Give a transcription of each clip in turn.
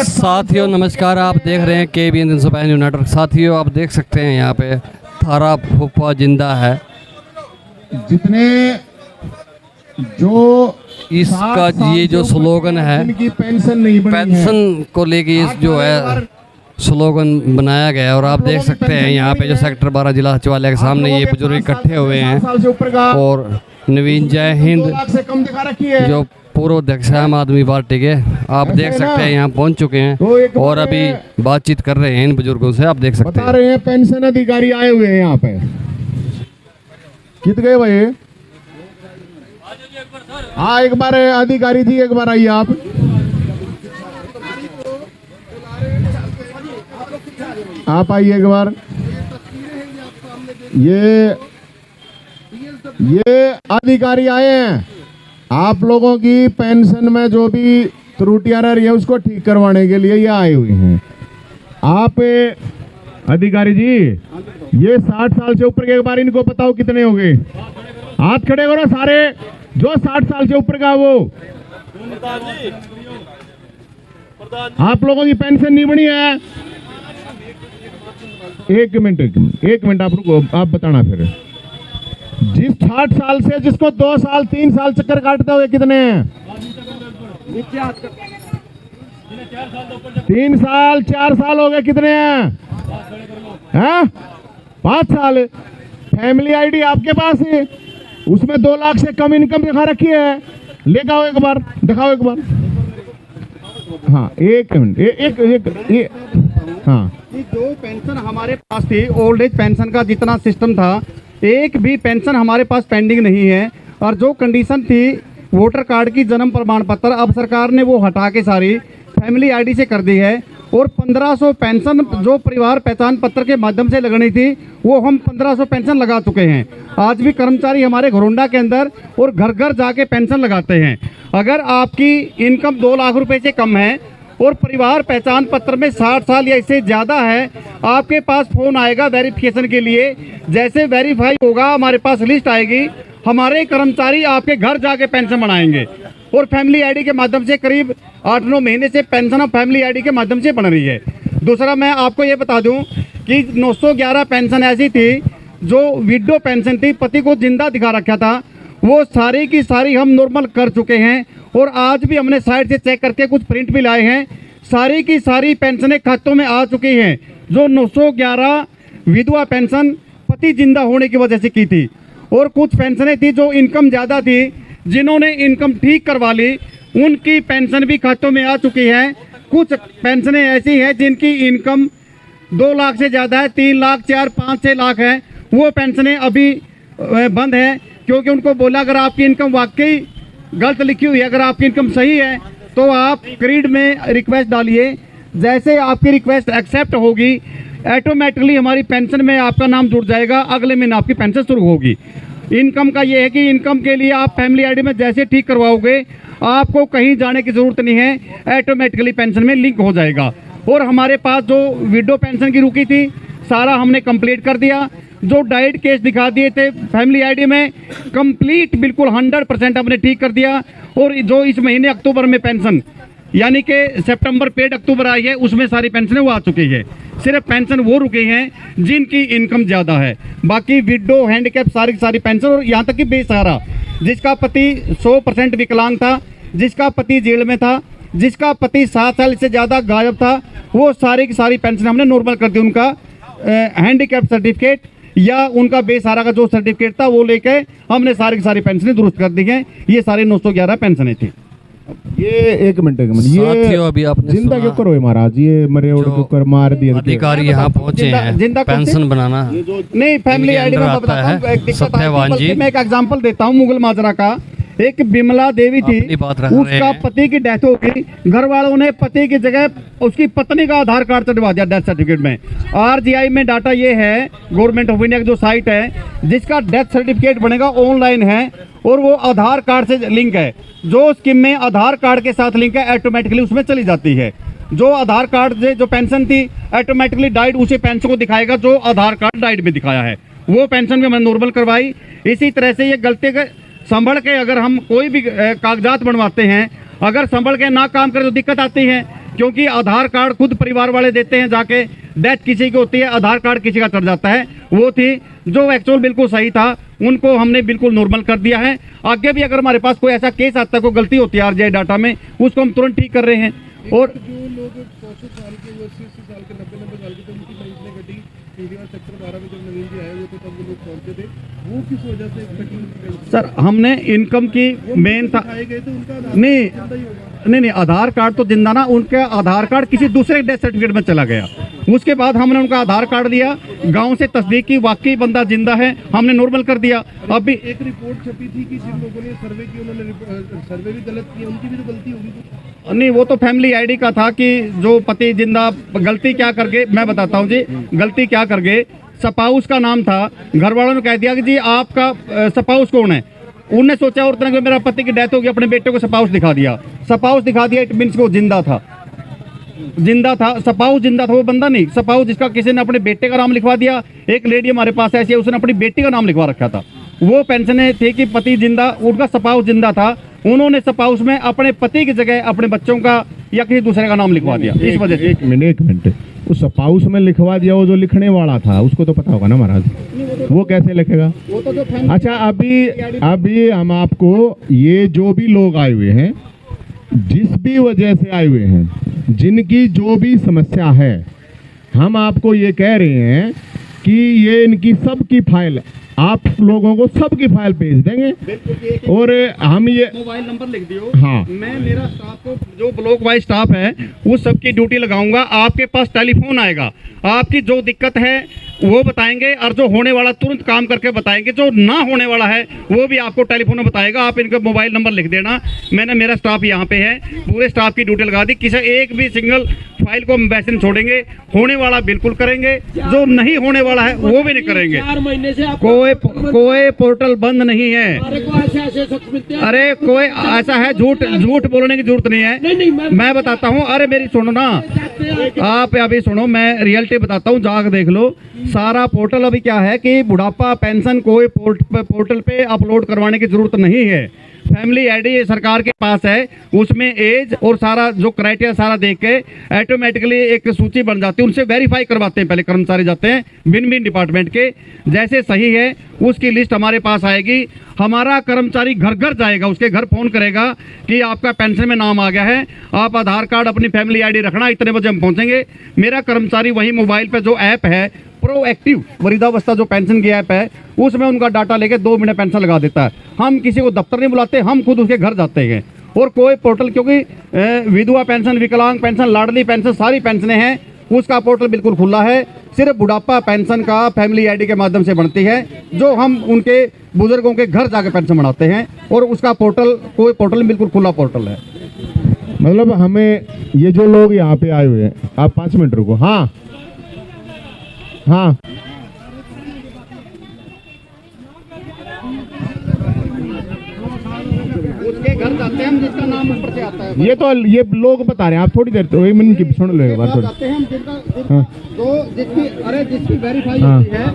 साथियों नमस्कार, आप देख रहे हैं KBN 365 न्यूज़ नेटवर्क। साथियों आप देख सकते हैं यहाँ पे थारा फूफा जिंदा है। जितने जो इसका ये जो स्लोगन है, जिनकी पेंशन नहीं बनी है, पेंशन को लेके इस जो है स्लोगन बनाया गया है। और आप देख सकते हैं यहाँ पे जो सेक्टर 12 जिला सचिवालय के सामने ये बुजुर्ग इकट्ठे हुए हैं। और नवीन जय हिंद जो पूर्व अध्यक्ष है आम आदमी पार्टी के, आप देख सकते हैं यहाँ पहुँच चुके हैं और अभी बातचीत कर रहे हैं इन बुजुर्गों से। आप देख सकते हैं बता रहे हैं पेंशन अधिकारी आए हुए हैं यहाँ पे। कित गए भाई? हाँ एक बार अधिकारी जी, एक बार आइए आप। आइए एक बार। ये अधिकारी आए हैं आप लोगों की पेंशन में जो भी त्रुटियां रह रही है उसको ठीक करवाने के लिए ये आए हुए हैं। आप अधिकारी जी, ये 60 साल से ऊपर के एक बार इनको बताओ कितने हो गए? हाथ खड़े करो सारे जो 60 साल से ऊपर का। वो आप लोगों की पेंशन नहीं बनी है? एक मिनट आप रुको, आप बताना फिर। जिस 60 साल से जिसको 2 साल 3 साल चक्कर काटते हुए कितने हैं? 3 साल 4 साल हो गए, कितने हैं? 5 साल। फैमिली आईडी आपके पास है, उसमें 2 लाख से कम इनकम दिखा रखी है। लेकर आओ एक बार, दिखाओ एक बार। हाँ एक मिनट, हाँ जो पेंशन हमारे पास थी, ओल्ड एज पेंशन का जितना सिस्टम था, एक भी पेंशन हमारे पास पेंडिंग नहीं है। और जो कंडीशन थी वोटर कार्ड की, जन्म प्रमाण पत्र, अब सरकार ने वो हटा के सारी फैमिली आईडी से कर दी है। और 1500 पेंशन जो परिवार पहचान पत्र के माध्यम से लगनी थी, वो हम 1500 पेंशन लगा चुके हैं। आज भी कर्मचारी हमारे घरोंडा के अंदर और घर घर जाके पेंशन लगाते हैं। अगर आपकी इनकम 2 लाख रुपए से कम है और परिवार पहचान पत्र में 60 साल या इससे ज़्यादा है, आपके पास फ़ोन आएगा वेरिफिकेशन के लिए। जैसे वेरीफाई होगा हमारे पास लिस्ट आएगी, हमारे कर्मचारी आपके घर जाके पेंशन बनाएंगे। और फैमिली आईडी के माध्यम से करीब 8-9 महीने से पेंशन अब फैमिली आईडी के माध्यम से बन रही है। दूसरा मैं आपको ये बता दूं कि 911 पेंशन ऐसी थी जो विडो पेंशन थी, पति को जिंदा दिखा रखा था, वो सारी की सारी हम नॉर्मल कर चुके हैं। और आज भी हमने साइड से चेक करके कुछ प्रिंट भी लाए हैं, सारी की सारी पेंशनें खातों में आ चुकी हैं। जो 911 विधवा पेंशन पति जिंदा होने की वजह से की थी, और कुछ पेंशनें थी जो इनकम ज़्यादा थी, जिन्होंने इनकम ठीक करवा ली उनकी पेंशन भी खातों में आ चुकी है। कुछ पेंशनें ऐसी हैं जिनकी इनकम 2 लाख से ज़्यादा है, 3 लाख 4, 5, 6 लाख है, वो पेंशनें अभी बंद है। क्योंकि उनको बोला अगर आपकी इनकम वाकई गलत लिखी हुई है, अगर आपकी इनकम सही है तो आप क्रीड में रिक्वेस्ट डालिए। जैसे आपकी रिक्वेस्ट एक्सेप्ट होगी, ऑटोमेटिकली हमारी पेंशन में आपका नाम जुड़ जाएगा, अगले महीने आपकी पेंशन शुरू होगी। इनकम का ये है कि इनकम के लिए आप फैमिली आईडी में जैसे ठीक करवाओगे, आपको कहीं जाने की ज़रूरत नहीं है, ऑटोमेटिकली पेंशन में लिंक हो जाएगा। और हमारे पास जो विडो पेंशन की रुकी थी, सारा हमने कंप्लीट कर दिया। जो डाइट केस दिखा दिए थे फैमिली आईडी में, कंप्लीट बिल्कुल 100% हमने ठीक कर दिया। और जो इस महीने अक्टूबर में पेंशन यानी कि सितंबर पेड अक्टूबर आई है, उसमें सारी पेंशनें वो आ चुकी है। सिर्फ पेंशन वो रुके हैं जिनकी इनकम ज़्यादा है, बाकी विडो हैंडीकैप सारी की सारी पेंशन। और यहाँ तक कि बेसहारा, जिसका पति 100% विकलांग था, जिसका पति जेल में था, जिसका पति 7 साल से ज़्यादा गायब था, वो सारी की सारी पेंशन हमने नॉर्मल कर दी। उनका हैंडीकैप सर्टिफिकेट या उनका बेसहारा का जो सर्टिफिकेट था वो लेके हमने सारी की सारी पेंशनें दुरुस्त कर दी हैं। ये सारी 911 पेंशनें थी। ये एक मिनट ये अभी आपने जिंदा क्यों करो महाराज, ये मरे और को कर मार दिया। अधिकारी यहाँ पहुँचे हैं जिंदा पेंशन बनाना नहीं, फैमिली आईडी में मैं बताता हूँ एक दिक्कत। मैं एक एग्जांपल देता हूँ मुगल माजरा का। एक बिमला देवी थी, उसका पति की डेथ हो गई, घर वालों ने पति की जगह उसकी पत्नी का आधार कार्ड चढ़वा दिया डेथ सर्टिफिकेट में। RGI में डाटा ये है, गवर्नमेंट ऑफ इंडिया की जो साइट है, जिसका डेथ सर्टिफिकेट बनेगा ऑनलाइन है और वो आधार कार्ड से लिंक है। जो स्कीम में आधार कार्ड के साथ लिंक है, ऑटोमेटिकली उसमें चली जाती है। जो आधार कार्ड से जो पेंशन थी ऑटोमेटिकली डाइट उसी पेंशन को दिखाएगा जो आधार कार्ड डाइट में दिखाया है, वो पेंशन भी हमने नॉर्मल करवाई। इसी तरह से ये गलती संभल के अगर हम कोई भी कागजात बनवाते हैं, अगर संभल के ना काम करें तो दिक्कत आती है। क्योंकि आधार कार्ड खुद परिवार वाले देते हैं जाके, डेथ किसी की होती है आधार कार्ड किसी का चढ़ जाता है, वो थी जो एक्चुअल बिल्कुल सही था, उनको हमने बिल्कुल नॉर्मल कर दिया है। आगे भी अगर हमारे पास कोई ऐसा केस आता है, कोई गलती होती है आरजीआई डाटा में, उसको हम तुरंत ठीक कर रहे हैं। और जो लोग 100 साल के, 80 साल के, 90 साल के थे, उनकी लाइफ में घटी पीडीआर सेक्टर 12 में जब नवीन जी आए हुए थे तब वो लोग पहुंचे थे, वो किस वजह से कटी? सर हमने इनकम की मेन था आए गए थे उनका नहीं आधार कार्ड तो जिंदा ना, उनका आधार कार्ड किसी दूसरे डेथ सर्टिफिकेट में चला गया। उसके बाद हमने उनका आधार कार्ड दिया, गांव से तस्दीक की वाकई बंदा जिंदा है, हमने नॉर्मल कर दिया। अभी एक रिपोर्ट छपी थी कि जिन लोगों ने सर्वे की उन्होंने सर्वे भी गलत किया, उनकी भी तो गलती होगी। नहीं वो तो फैमिली आईडी का था कि जो पति जिंदा, गलती क्या करके मैं बताता हूँ जी, गलती क्या करके स्पाउस का नाम था, घर वालों ने कह दिया कि जी आपका स्पाउस कौन है। उनने सोचा और तरह मेरा पति की डेथ होगी, अपने बेटे को स्पाउस दिखा दिया, स्पाउस दिखा दिया, इट मीन्स वो जिंदा था, स्पाउस जिंदा था, वो बंदा नहीं। स्पाउस जिसका किसी ने अपने बेटे का नाम लिखवा दिया, एक लेडी हमारे पास ऐसी है उसने अपनी बेटी का नाम लिखवा रखा था, वो पेंशन थी कि पति जिंदा, उनका स्पाउस जिंदा था, उन्होंने स्पाउस में अपने पति की जगह अपने बच्चों का या किसी दूसरे का नाम लिखवा दिया। इस वजह से एक मिनट उस स्पाउस में लिखवा दिया, वो जो लिखने वाला था उसको तो पता होगा ना महाराज, वो कैसे लिखेगा? वो तो जो फैमिली अच्छा अभी हम आपको ये जो भी लोग आए हुए हैं, जिस भी वजह से आए हुए हैं, जिनकी जो भी समस्या है, हम आपको ये कह रहे हैं कि ये इनकी सबकी फाइल आप लोगों को सबकी फाइल भेज देंगे और हम ये मोबाइल नंबर लिख दियो। हाँ। मैं मेरा स्टाफ को जो ब्लॉक वाइज स्टाफ है उस सबकी ड्यूटी लगाऊंगा, आपके पास टेलीफोन आएगा, आपकी जो दिक्कत है वो बताएंगे और जो होने वाला तुरंत काम करके बताएंगे, जो ना होने वाला है वो भी आपको टेलीफोन में बताएगा। आप इनका मोबाइल नंबर लिख देना, मैंने मेरा स्टाफ यहाँ पे है, पूरे स्टाफ की ड्यूटी लगा दी, किसी एक भी सिंगल फाइल को हम वैसे नहीं छोड़ेंगे, होने वाला बिल्कुल करेंगे, जो नहीं होने वाला है वो भी नहीं करेंगे। 4 महीने से कोई पोर्टल बंद नहीं है। ऐसे शख्स मिलते हैं। अरे कोई ऐसा है, झूठ बोलने की जरूरत नहीं है। नहीं, मैं बताता हूँ, अरे मेरी सुनो ना, आप अभी सुनो, मैं रियलिटी बताता हूँ, जाकर देख लो। सारा पोर्टल अभी क्या है कि बुढ़ापा पेंशन कोई पोर्टल पे अपलोड करवाने की जरूरत नहीं है। फैमिली आईडी सरकार के पास है, उसमें एज और सारा जो क्राइटेरिया सारा देख के ऑटोमेटिकली एक सूची बन जाती है, उनसे वेरीफाई करवाते हैं, पहले कर्मचारी जाते हैं भिन्न डिपार्टमेंट के, जैसे सही है उसकी लिस्ट हमारे पास आएगी, हमारा कर्मचारी घर घर जाएगा, उसके घर फोन करेगा कि आपका पेंशन में नाम आ गया है, आप आधार कार्ड अपनी फैमिली आईडी रखना, इतने बजे हम पहुंचेंगे। मेरा कर्मचारी वही मोबाइल पे जो ऐप है प्रोएक्टिव वृद्धावस्था जो पेंशन की ऐप है, उसमें उनका डाटा लेके 2 मिनट पेंशन लगा देता है। हम किसी को दफ्तर नहीं बुलाते, हम खुद उसके घर जाते हैं। और कोई पोर्टल, क्योंकि विधवा पेंशन, विकलांग पेंशन, लाडली पेंशन, सारी पेंशनें हैं, उसका पोर्टल बिल्कुल खुला है। सिर्फ बुढ़ापा पेंशन का फैमिली आईडी के माध्यम से बनती है, जो हम उनके बुजुर्गों के घर जाके पेंशन बनाते हैं, और उसका पोर्टल कोई पोर्टल बिल्कुल खुला पोर्टल है। मतलब हमें ये जो लोग यहाँ पे आए हुए हैं, आप 5 मिनट रुको। हाँ हाँ उसके घर जाते हैं हम, जिसका नाम ऊपर से आता है। ये लोग बता रहे हैं, आप थोड़ी देर तो 1 मिनट की सुन लो एक बार थोड़ी। जाते हैं हम, हाँ। जिसकी वेरीफाई हाँ। होती है,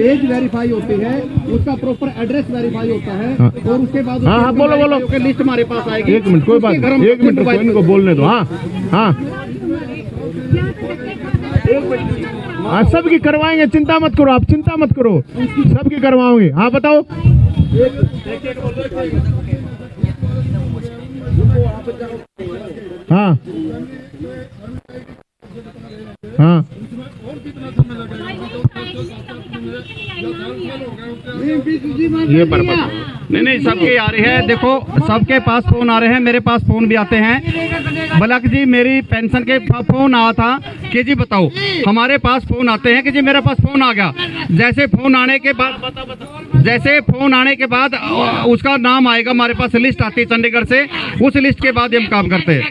एज वेरीफाई होती है, उसका प्रॉपर एड्रेस वेरीफाई होता है, हाँ। और उसके बाद हाँ, बोलो। लिस्ट हमारे पास आएगी। 1 मिनट कोई बात नहीं, 1 मिनट रुको, इनको बोलने दो। हाँ हाँ हाँ, सबकी करवाएंगे, चिंता मत करो, आप चिंता मत करो, सबकी करवाओगे। हाँ बताओ। हाँ हाँ ये बर्बाद नहीं सबके आ रही है, देखो सबके पास फोन आ रहे हैं, मेरे पास फोन भी आते हैं। बलक जी मेरी पेंशन के फोन आया था कि जी बताओ, हमारे पास फोन आते हैं कि जी मेरे पास फोन आ गया, जैसे फोन आने के बाद उसका नाम आएगा, हमारे पास लिस्ट आती है चंडीगढ़ से, उस लिस्ट के बाद हम काम करते हैं।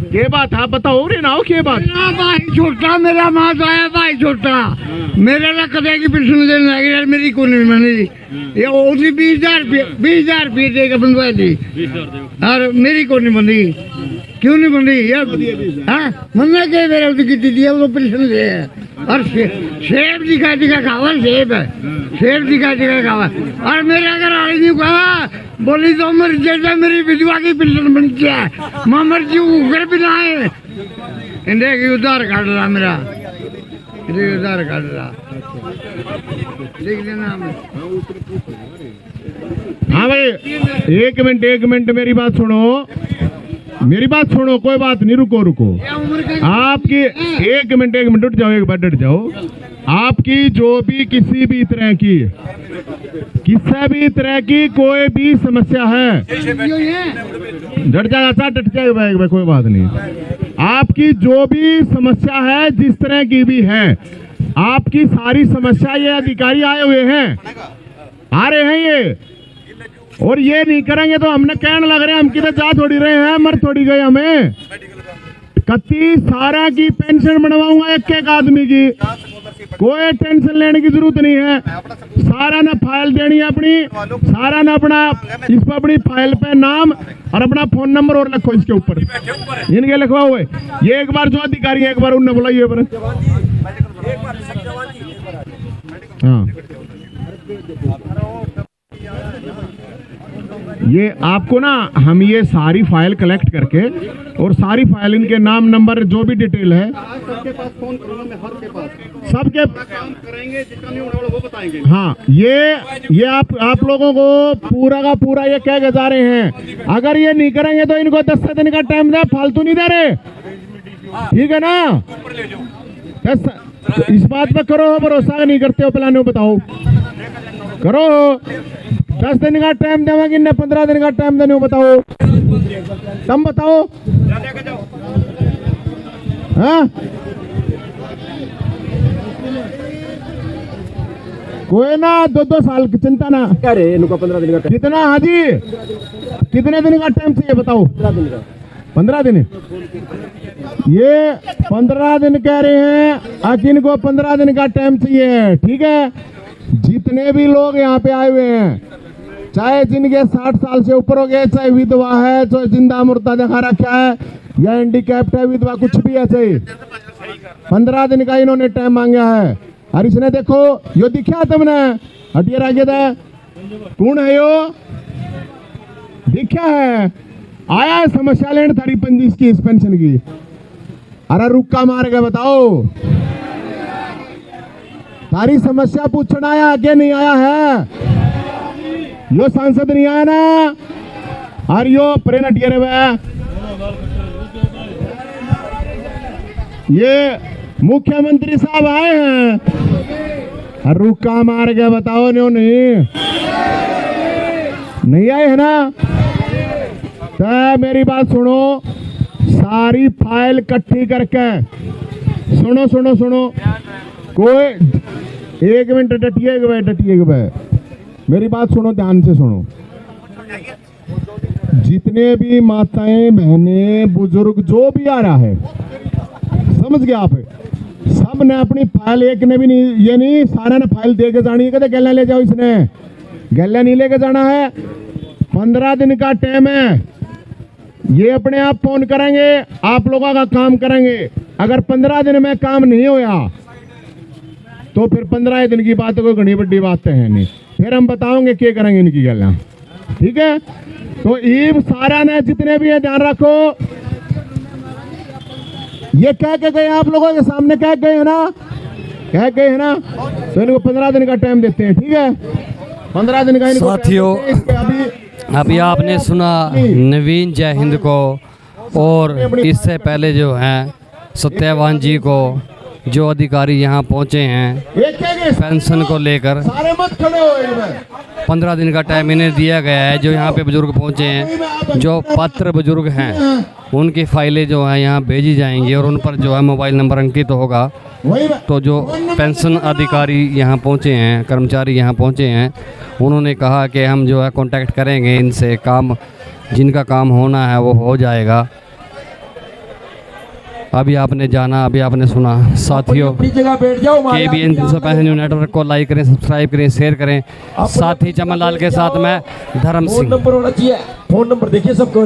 क्या बात आप बताओ रे ना, क्या बात? भाई छोटा मेरा माँ आया, भाई छोटा मेरे ना कदे की पेंशन देने लगे यार, मेरी को नहीं मनी ये ओसी 20,000 रुपये देगा बनवा दी, और मेरी को नहीं बनी। क्यों नहीं बन रही है? हाँ, मन्ना के मेरे तो कितनी दिया वो पेंशन दे है। और सेब दिखा दिखा खावा, सेब है, सेब दिखा दिखा खावा। और मेरे अगर आई नहीं कहा बोली तो मर जैसा मेरी विधवा की पेंशन बन गया, माँ मर जी घर भी ना है। इंडिया की उधार काट रहा मेरा, उधार काट रहा, देख लेना हमें। हाँ भाई, एक मिनट मेरी बात सुनो, मेरी बात सुनो, कोई बात नहीं, रुको रुको। आपकी एक मिनट उठ जाओ, एक बार डट जाओ। आपकी जो भी किसी भी तरह की कोई भी समस्या है, डट जाएगा, डट जाएगा, कोई बात नहीं। आपकी जो भी समस्या है, जिस तरह की भी है, आपकी सारी समस्या ये अधिकारी आए हुए हैं, आ रहे हैं ये, और ये नहीं करेंगे तो हमने कहने लग रहे हैं हम किधर जा थोड़ी रहे हैं, मर थोड़ी गए हमें। कत्ती सारा की पेंशन बनवाऊंगा एक आदमी की, कोई टेंशन लेने की जरूरत नहीं है। सारा ना फाइल देनी है अपनी, सारा ना अपना इस पर अपनी फाइल पे नाम और अपना फोन नंबर और लिखो इसके ऊपर, इनके लिखवा हुए। ये एक बार जो अधिकारी है, एक बार उनने बोला ये पर, हाँ ये आपको ना हम ये सारी फाइल कलेक्ट करके और सारी फाइल इनके नाम नंबर जो भी डिटेल है सबके पास फोन करूंगा मैं, हर के पास सबके काम करेंगे, जितना नहीं होने वाला वो बताएंगे। हाँ, ये आप लोगों को पूरा का पूरा ये कह के जा रहे हैं, अगर ये नहीं करेंगे तो इनको 10 दिन का टाइम दे, फालतू नहीं दे रहे, ठीक है ना? इस बात पे करो भरोसा, नहीं करते हो प्लान बताओ, करो। 10 दिन का टाइम देवा कि 15 दिन का टाइम देने बताओ, तुम बताओ। हाँ, कोई ना 2-2 साल की चिंता ना करे, इनको 15 दिन का कितना? हाँ जी, कितने दिन का टाइम चाहिए बताओ? 15 दिन। ये 15 दिन कह रहे हैं, आज इनको 15 दिन का टाइम चाहिए, ठीक है? जितने भी लोग यहाँ पे आए हुए हैं, चाहे जिनके 60 साल से ऊपर हो गए, चाहे विधवा है, चाहे जिंदा मुर्दा दिखा रखा है, या हैंडीकैप्ट है, विधवा कुछ भी है, चाहिए 15 दिन का इन्होंने टाइम मांगा है। और इसने देखो यो दिखा तुमने हटिया रागे था, कौन है यो? दिखा है, आया है समस्या लेने थारी 25 की इस पेंशन की। अरे रुक्का मार के बताओ, तारी समस्या पूछना आया, आगे नहीं आया है? यो सांसद नहीं आया ना, और यो प्रेरणा टियर ये मुख्यमंत्री साहब आए हैं, रुक्का मार के बताओ, नहीं आए है ना? तो मेरी बात सुनो, सारी फाइल इकट्ठी करके सुनो, कोई एक मिनट डटिए, मेरी बात सुनो, ध्यान से सुनो। जितने भी माताएं, बहनें, बुजुर्ग जो भी आ रहा है, समझ गया आप? सब ने अपनी फाइल, एक ने भी नहीं, ये नहीं सारा ने फाइल दे के जानी है, कहते गैला ले जाओ, इसने गैला नहीं लेके जाना है। 15 दिन का टाइम है, ये अपने आप फोन करेंगे, आप लोगों का काम करेंगे। अगर 15 दिन में काम नहीं होया तो फिर 15 दिन की बात, कोई घनी बड़ी बात है नहीं, फिर हम बताओगे क्या करेंगे इनकी गैला, ठीक है? तो ईब सारा ने जितने भी है ध्यान रखो, ये कह के गए आप लोगों के सामने, कह गए है ना, तो इनको 15 दिन का टाइम देते हैं, ठीक है? 15 दिन का इनको साथियों, अभी आपने सुना नवीन जय हिंद को, और इससे पहले जो है सत्यवान जी को, जो अधिकारी यहाँ पहुँचे हैं पेंशन को लेकर। 15 दिन का टाइम इन्हें दिया गया है। जो यहाँ पे बुजुर्ग पहुँचे हैं, जो पात्र बुजुर्ग हैं, उनकी फाइलें जो है यहाँ भेजी जाएंगी और उन पर जो है मोबाइल नंबर अंकित होगा। तो जो पेंशन अधिकारी यहाँ पहुँचे हैं, कर्मचारी यहाँ पहुँचे हैं, उन्होंने कहा कि हम जो है कांटेक्ट करेंगे इनसे, काम जिनका काम होना है वो हो जाएगा। अभी आपने जाना, अभी आपने सुना। साथियों, KBN 365 न्यूज़ नेटवर्क को लाइक करें, सब्सक्राइब करें, शेयर करें। साथ ही चमन लाल के साथ मैं धर्म सिंह। फोन नंबर होना चाहिए, फोन नंबर देखिए सबको।